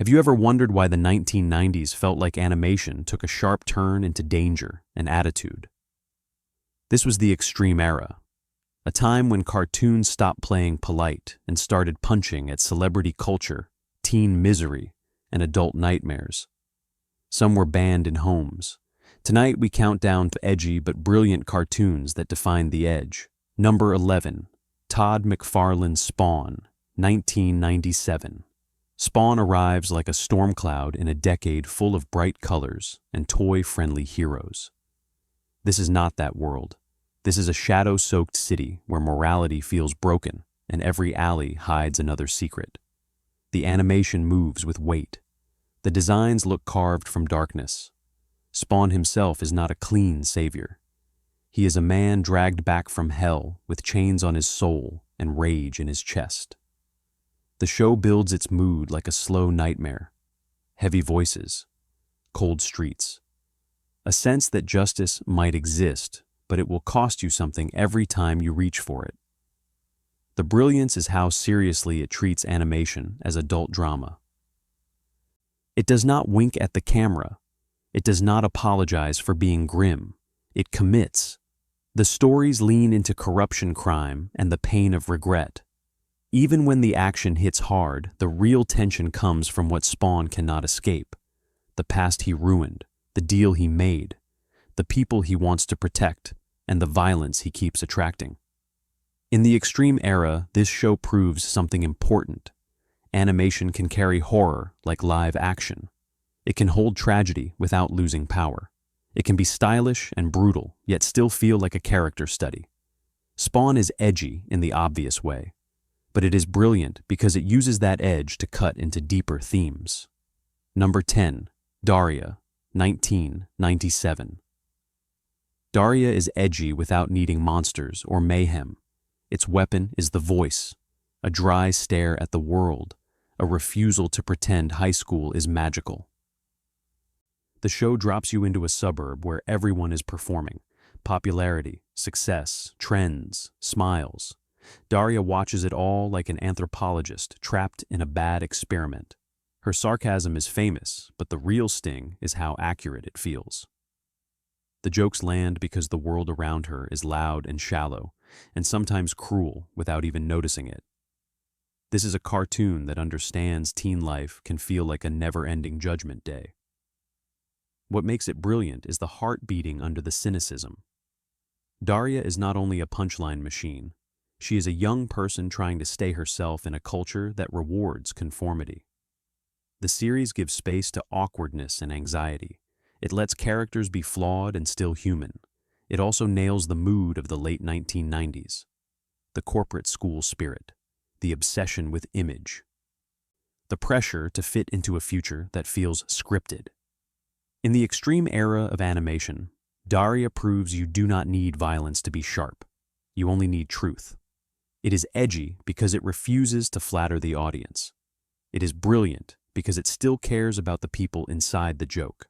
Have you ever wondered why the 1990s felt like animation took a sharp turn into danger and attitude? This was the extreme era, a time when cartoons stopped playing polite and started punching at celebrity culture, teen misery, and adult nightmares. Some were banned in homes. Tonight we count down to edgy but brilliant cartoons that defined the edge. Number 11, Todd McFarlane's Spawn, 1997. Spawn arrives like a storm cloud in a decade full of bright colors and toy-friendly heroes. This is not that world. This is a shadow-soaked city where morality feels broken and every alley hides another secret. The animation moves with weight. The designs look carved from darkness. Spawn himself is not a clean savior. He is a man dragged back from hell with chains on his soul and rage in his chest. The show builds its mood like a slow nightmare. Heavy voices, cold streets. A sense that justice might exist, but it will cost you something every time you reach for it. The brilliance is how seriously it treats animation as adult drama. It does not wink at the camera. It does not apologize for being grim. It commits. The stories lean into corruption, crime, and the pain of regret. Even when the action hits hard, the real tension comes from what Spawn cannot escape. The past he ruined, the deal he made, the people he wants to protect, and the violence he keeps attracting. In the extreme era, this show proves something important. Animation can carry horror like live action. It can hold tragedy without losing power. It can be stylish and brutal, yet still feel like a character study. Spawn is edgy in the obvious way, but it is brilliant because it uses that edge to cut into deeper themes. Number 10, Daria, 1997. Daria is edgy without needing monsters or mayhem. Its weapon is the voice, a dry stare at the world, a refusal to pretend high school is magical. The show drops you into a suburb where everyone is performing. Popularity, success, trends, smiles. Daria watches it all like an anthropologist trapped in a bad experiment. Her sarcasm is famous, but the real sting is how accurate it feels. The jokes land because the world around her is loud and shallow, and sometimes cruel without even noticing it. This is a cartoon that understands teen life can feel like a never-ending judgment day. What makes it brilliant is the heart beating under the cynicism. Daria is not only a punchline machine. She is a young person trying to stay herself in a culture that rewards conformity. The series gives space to awkwardness and anxiety. It lets characters be flawed and still human. It also nails the mood of the late 1990s. The corporate school spirit, the obsession with image, the pressure to fit into a future that feels scripted. In the extreme era of animation, Daria proves you do not need violence to be sharp. You only need truth. It is edgy because it refuses to flatter the audience. It is brilliant because it still cares about the people inside the joke.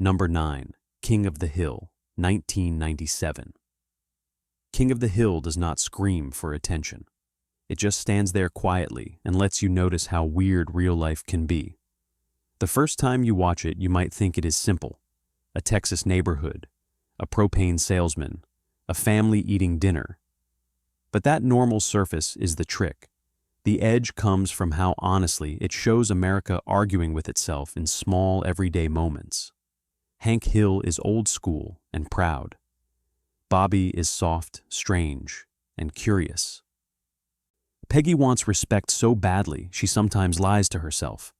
Number 9, King of the Hill, 1997. King of the Hill does not scream for attention. It just stands there quietly and lets you notice how weird real life can be. The first time you watch it, you might think it is simple. A Texas neighborhood, a propane salesman, a family eating dinner. But that normal surface is the trick. The edge comes from how honestly it shows America arguing with itself in small, everyday moments. Hank Hill is old school and proud. Bobby is soft, strange, and curious. Peggy wants respect so badly she sometimes lies to herself,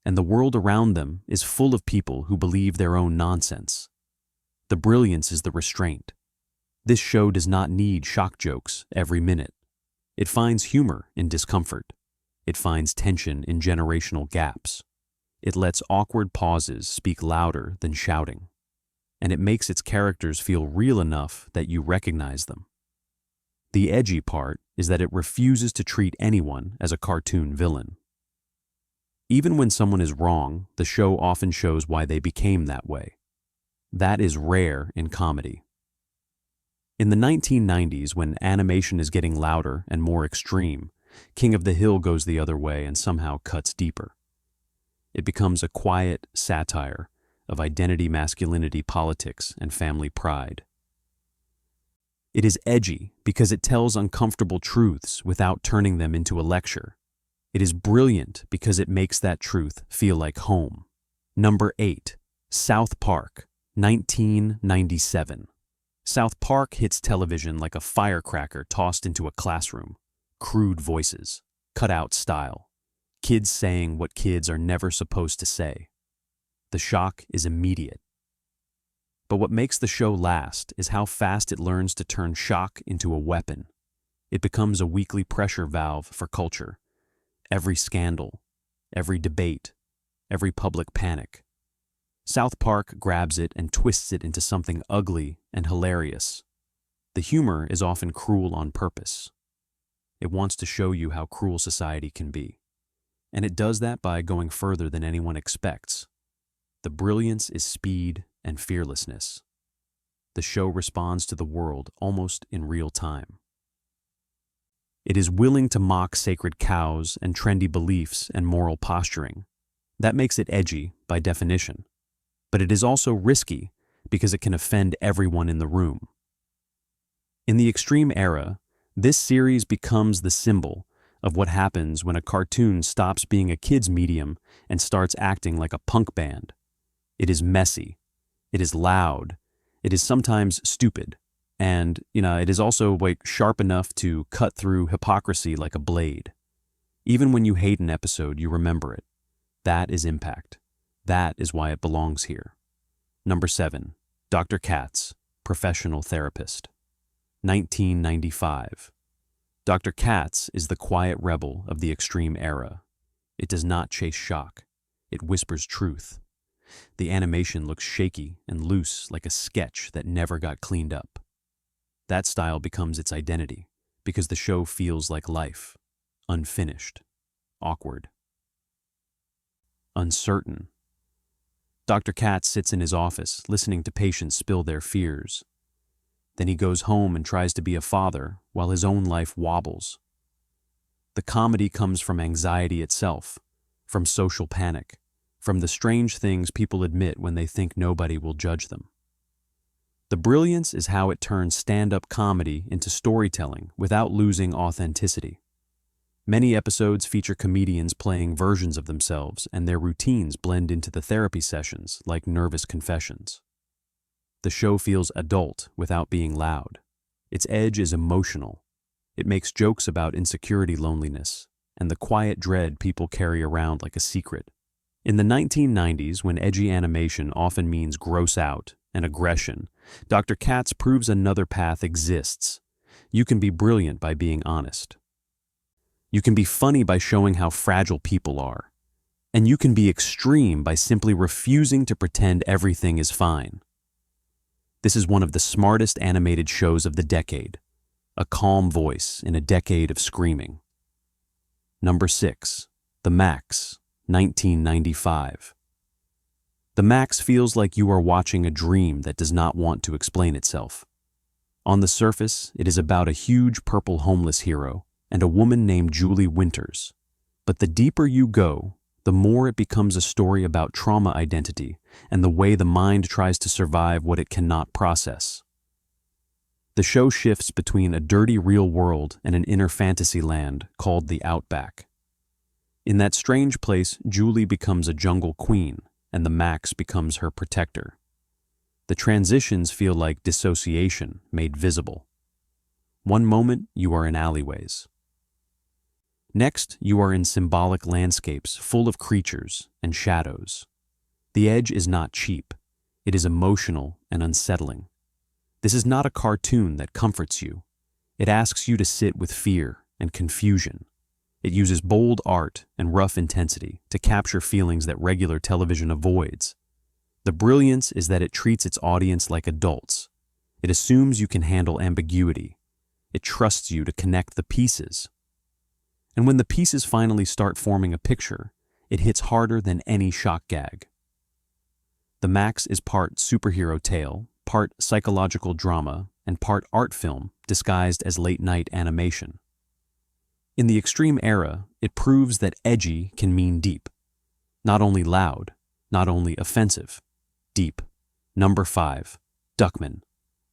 and the world around them is full of people who believe their own nonsense. The brilliance is the restraint. This show does not need shock jokes every minute. It finds humor in discomfort. It finds tension in generational gaps. It lets awkward pauses speak louder than shouting. And it makes its characters feel real enough that you recognize them. The edgy part is that it refuses to treat anyone as a cartoon villain. Even when someone is wrong, the show often shows why they became that way. That is rare in comedy. In the 1990s, when animation is getting louder and more extreme, King of the Hill goes the other way and somehow cuts deeper. It becomes a quiet satire of identity, masculinity, politics, and family pride. It is edgy because it tells uncomfortable truths without turning them into a lecture. It is brilliant because it makes that truth feel like home. Number 8. South Park, 1997. South Park hits television like a firecracker tossed into a classroom. Crude voices, cutout style, kids saying what kids are never supposed to say. The shock is immediate. But what makes the show last is how fast it learns to turn shock into a weapon. It becomes a weekly pressure valve for culture. Every scandal, every debate, every public panic. South Park grabs it and twists it into something ugly and hilarious. The humor is often cruel on purpose. It wants to show you how cruel society can be. And it does that by going further than anyone expects. The brilliance is speed and fearlessness. The show responds to the world almost in real time. It is willing to mock sacred cows and trendy beliefs and moral posturing. That makes it edgy by definition. But it is also risky because it can offend everyone in the room. In the extreme era, this series becomes the symbol of what happens when a cartoon stops being a kid's medium and starts acting like a punk band. It is messy. It is loud. It is sometimes stupid. And, it is also sharp enough to cut through hypocrisy like a blade. Even when you hate an episode, you remember it. That is impact. That is why it belongs here. Number 7. Dr. Katz, Professional Therapist. 1995. Dr. Katz is the quiet rebel of the extreme era. It does not chase shock. It whispers truth. The animation looks shaky and loose like a sketch that never got cleaned up. That style becomes its identity because the show feels like life, unfinished, awkward, uncertain. Dr. Katz sits in his office listening to patients spill their fears. Then he goes home and tries to be a father while his own life wobbles. The comedy comes from anxiety itself, from social panic, from the strange things people admit when they think nobody will judge them. The brilliance is how it turns stand-up comedy into storytelling without losing authenticity. Many episodes feature comedians playing versions of themselves, and their routines blend into the therapy sessions like nervous confessions. The show feels adult without being loud. Its edge is emotional. It makes jokes about insecurity, loneliness, and the quiet dread people carry around like a secret. In the 1990s, when edgy animation often means gross out and aggression, Dr. Katz proves another path exists. You can be brilliant by being honest. You can be funny by showing how fragile people are. And you can be extreme by simply refusing to pretend everything is fine. This is one of the smartest animated shows of the decade. A calm voice in a decade of screaming. Number 6. The Maxx, 1995. The Maxx feels like you are watching a dream that does not want to explain itself. On the surface, it is about a huge purple homeless hero and a woman named Julie Winters. But the deeper you go, the more it becomes a story about trauma identity and the way the mind tries to survive what it cannot process. The show shifts between a dirty real world and an inner fantasy land called the Outback. In that strange place, Julie becomes a jungle queen, and the Maxx becomes her protector. The transitions feel like dissociation made visible. One moment, you are in alleyways. Next, you are in symbolic landscapes full of creatures and shadows. The edge is not cheap. It is emotional and unsettling. This is not a cartoon that comforts you. It asks you to sit with fear and confusion. It uses bold art and rough intensity to capture feelings that regular television avoids. The brilliance is that it treats its audience like adults. It assumes you can handle ambiguity. It trusts you to connect the pieces. And when the pieces finally start forming a picture, it hits harder than any shock gag. The Maxx is part superhero tale, part psychological drama, and part art film disguised as late-night animation. In the extreme era, it proves that edgy can mean deep. Not only loud, not only offensive, deep. Number 5. Duckman,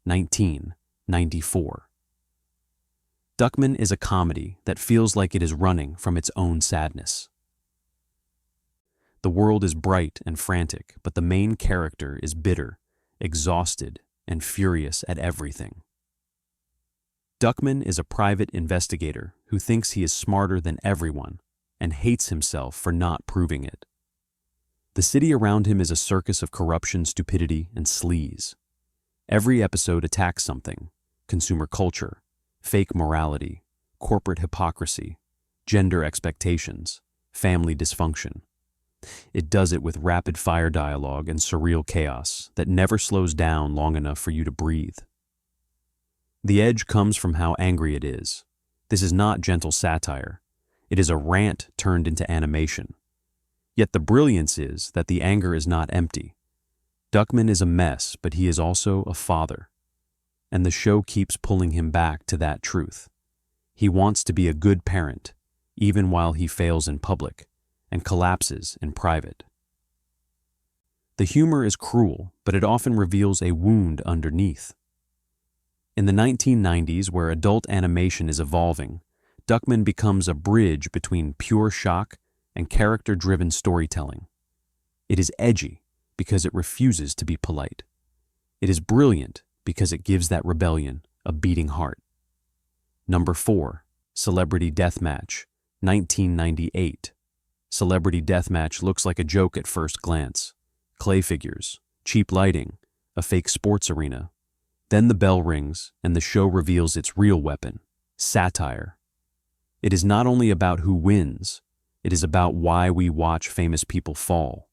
1994. Duckman is a comedy that feels like it is running from its own sadness. The world is bright and frantic, but the main character is bitter, exhausted, and furious at everything. Duckman is a private investigator who thinks he is smarter than everyone and hates himself for not proving it. The city around him is a circus of corruption, stupidity, and sleaze. Every episode attacks something: consumer culture, fake morality, corporate hypocrisy, gender expectations, family dysfunction. It does it with rapid-fire dialogue and surreal chaos that never slows down long enough for you to breathe. The edge comes from how angry it is. This is not gentle satire. It is a rant turned into animation. Yet the brilliance is that the anger is not empty. Duckman is a mess, but he is also a father. And the show keeps pulling him back to that truth. He wants to be a good parent, even while he fails in public and collapses in private. The humor is cruel, but it often reveals a wound underneath. In the 1990s, where adult animation is evolving, Duckman becomes a bridge between pure shock and character-driven storytelling. It is edgy because it refuses to be polite. It is brilliant because it gives that rebellion a beating heart. Number 4. Celebrity Deathmatch, 1998. Celebrity Deathmatch looks like a joke at first glance. Clay figures, cheap lighting, a fake sports arena. Then the bell rings and the show reveals its real weapon: satire. It is not only about who wins, it is about why we watch famous people fall.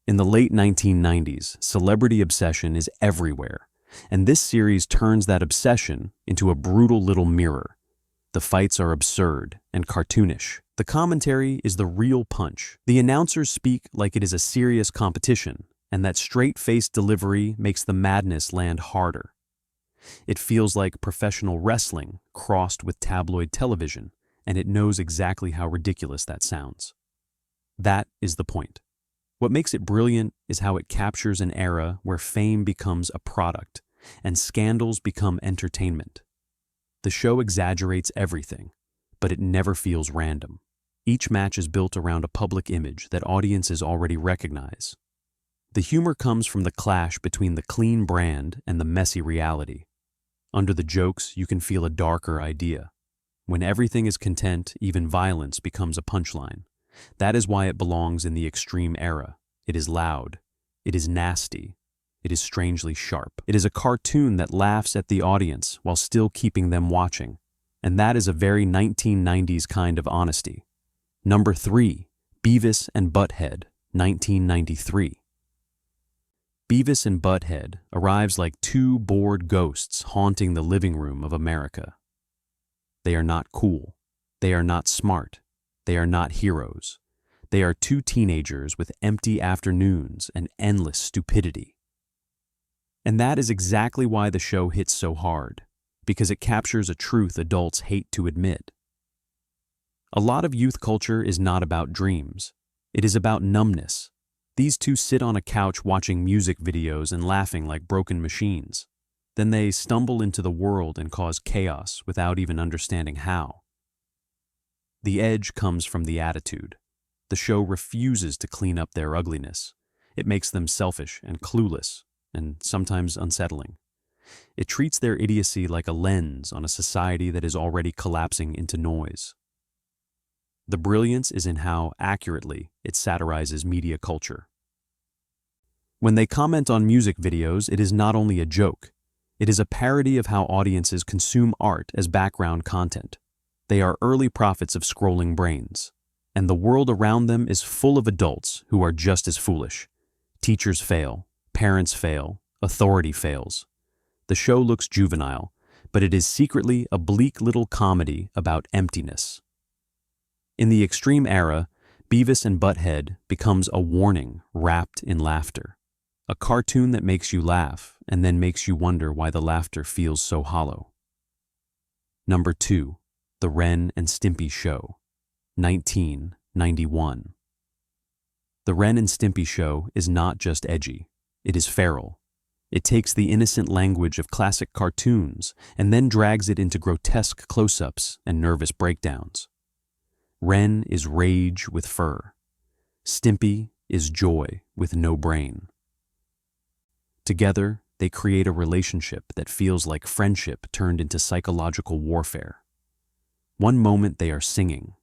In the late 1990s, celebrity obsession is everywhere, and this series turns that obsession into a brutal little mirror. The fights are absurd and cartoonish. The commentary is the real punch. The announcers speak like it is a serious competition, and that straight-faced delivery makes the madness land harder. It feels like professional wrestling crossed with tabloid television, and it knows exactly how ridiculous that sounds. That is the point. What makes it brilliant is how it captures an era where fame becomes a product and scandals become entertainment. The show exaggerates everything, but it never feels random. Each match is built around a public image that audiences already recognize. The humor comes from the clash between the clean brand and the messy reality. Under the jokes, you can feel a darker idea. When everything is content, even violence becomes a punchline. That is why it belongs in the extreme era. It is loud. It is nasty. It is strangely sharp. It is a cartoon that laughs at the audience while still keeping them watching. And that is a very 1990s kind of honesty. Number 3. Beavis and Butt-Head, 1993. Beavis and Butt-Head arrives like two bored ghosts haunting the living room of America. They are not cool. They are not smart. They are not heroes. They are two teenagers with empty afternoons and endless stupidity. And that is exactly why the show hits so hard, because it captures a truth adults hate to admit. A lot of youth culture is not about dreams. It is about numbness. These two sit on a couch watching music videos and laughing like broken machines. Then they stumble into the world and cause chaos without even understanding how. The edge comes from the attitude. The show refuses to clean up their ugliness. It makes them selfish and clueless, and sometimes unsettling. It treats their idiocy like a lens on a society that is already collapsing into noise. The brilliance is in how accurately it satirizes media culture. When they comment on music videos, it is not only a joke. It is a parody of how audiences consume art as background content. They are early prophets of scrolling brains, and the world around them is full of adults who are just as foolish. Teachers fail, parents fail, authority fails. The show looks juvenile, but it is secretly a bleak little comedy about emptiness. In the extreme era, Beavis and Butt-Head becomes a warning wrapped in laughter. A cartoon that makes you laugh and then makes you wonder why the laughter feels so hollow. Number 2. The Ren and Stimpy Show, 1991. The Ren and Stimpy Show is not just edgy, it is feral. It takes the innocent language of classic cartoons and then drags it into grotesque close-ups and nervous breakdowns. Ren is rage with fur. Stimpy is joy with no brain. Together, they create a relationship that feels like friendship turned into psychological warfare. One moment they are singing.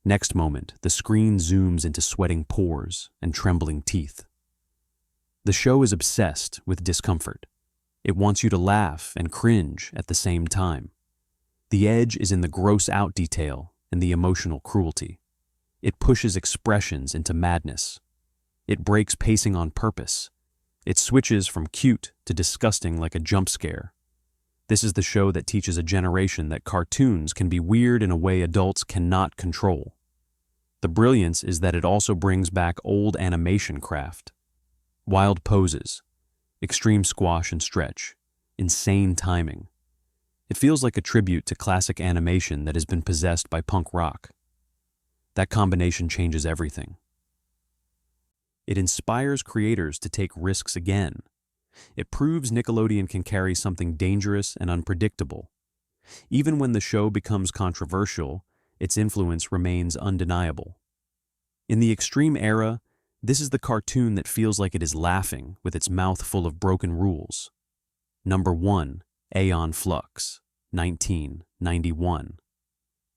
Next moment, the screen zooms into sweating pores and trembling teeth. The show is obsessed with discomfort. It wants you to laugh and cringe at the same time. The edge is in the gross-out detail and the emotional cruelty. It pushes expressions into madness. It breaks pacing on purpose. It switches from cute to disgusting like a jump scare. This is the show that teaches a generation that cartoons can be weird in a way adults cannot control. The brilliance is that it also brings back old animation craft. Wild poses, extreme squash and stretch, insane timing. It feels like a tribute to classic animation that has been possessed by punk rock. That combination changes everything. It inspires creators to take risks again. It proves Nickelodeon can carry something dangerous and unpredictable. Even when the show becomes controversial, its influence remains undeniable. In the extreme era, this is the cartoon that feels like it is laughing with its mouth full of broken rules. Number 1, Aeon Flux, 1991.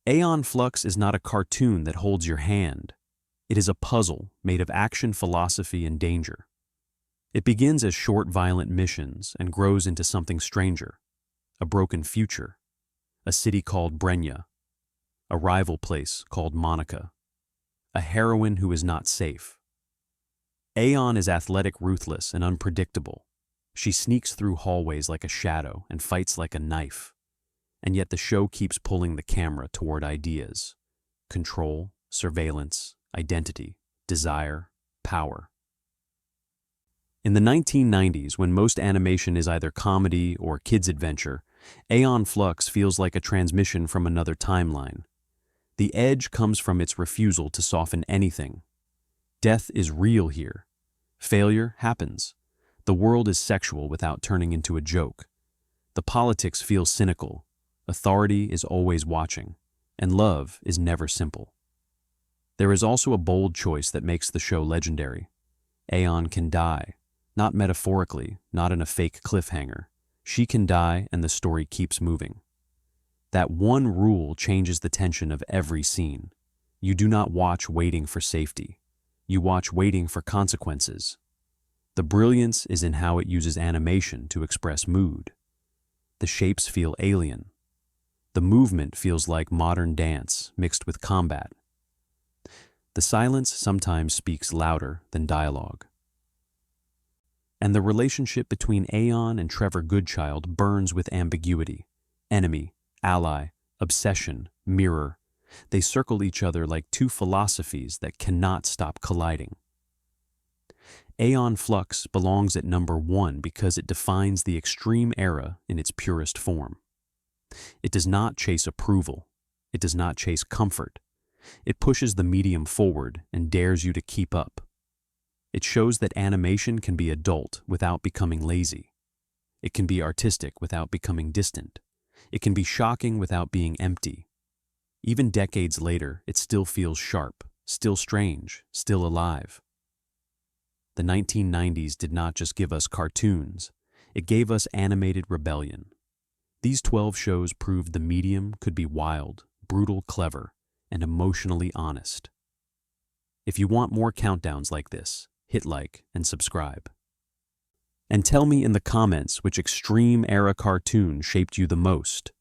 Aeon Flux is not a cartoon that holds your hand. It is a puzzle made of action, philosophy, and danger. It begins as short, violent missions and grows into something stranger, a broken future, a city called Brenya, a rival place called Monica, a heroine who is not safe. Aeon is athletic, ruthless, and unpredictable. She sneaks through hallways like a shadow and fights like a knife. And yet the show keeps pulling the camera toward ideas: control, surveillance, identity, desire, power. In the 1990s, when most animation is either comedy or kids' adventure, Aeon Flux feels like a transmission from another timeline. The edge comes from its refusal to soften anything. Death is real here. Failure happens. The world is sexual without turning into a joke. The politics feel cynical. Authority is always watching. And love is never simple. There is also a bold choice that makes the show legendary. Aeon can die. Not metaphorically, not in a fake cliffhanger. She can die and the story keeps moving. That one rule changes the tension of every scene. You do not watch waiting for safety. You watch waiting for consequences. The brilliance is in how it uses animation to express mood. The shapes feel alien. The movement feels like modern dance mixed with combat. The silence sometimes speaks louder than dialogue. And the relationship between Aeon and Trevor Goodchild burns with ambiguity. Enemy, ally, obsession, mirror. They circle each other like two philosophies that cannot stop colliding. Aeon Flux belongs at number 1 because it defines the extreme era in its purest form. It does not chase approval. It does not chase comfort. It pushes the medium forward and dares you to keep up. It shows that animation can be adult without becoming lazy. It can be artistic without becoming distant. It can be shocking without being empty. Even decades later, it still feels sharp, still strange, still alive. The 1990s did not just give us cartoons, it gave us animated rebellion. These 12 shows proved the medium could be wild, brutal, clever, and emotionally honest. If you want more countdowns like this, hit like and subscribe. And tell me in the comments which extreme era cartoon shaped you the most.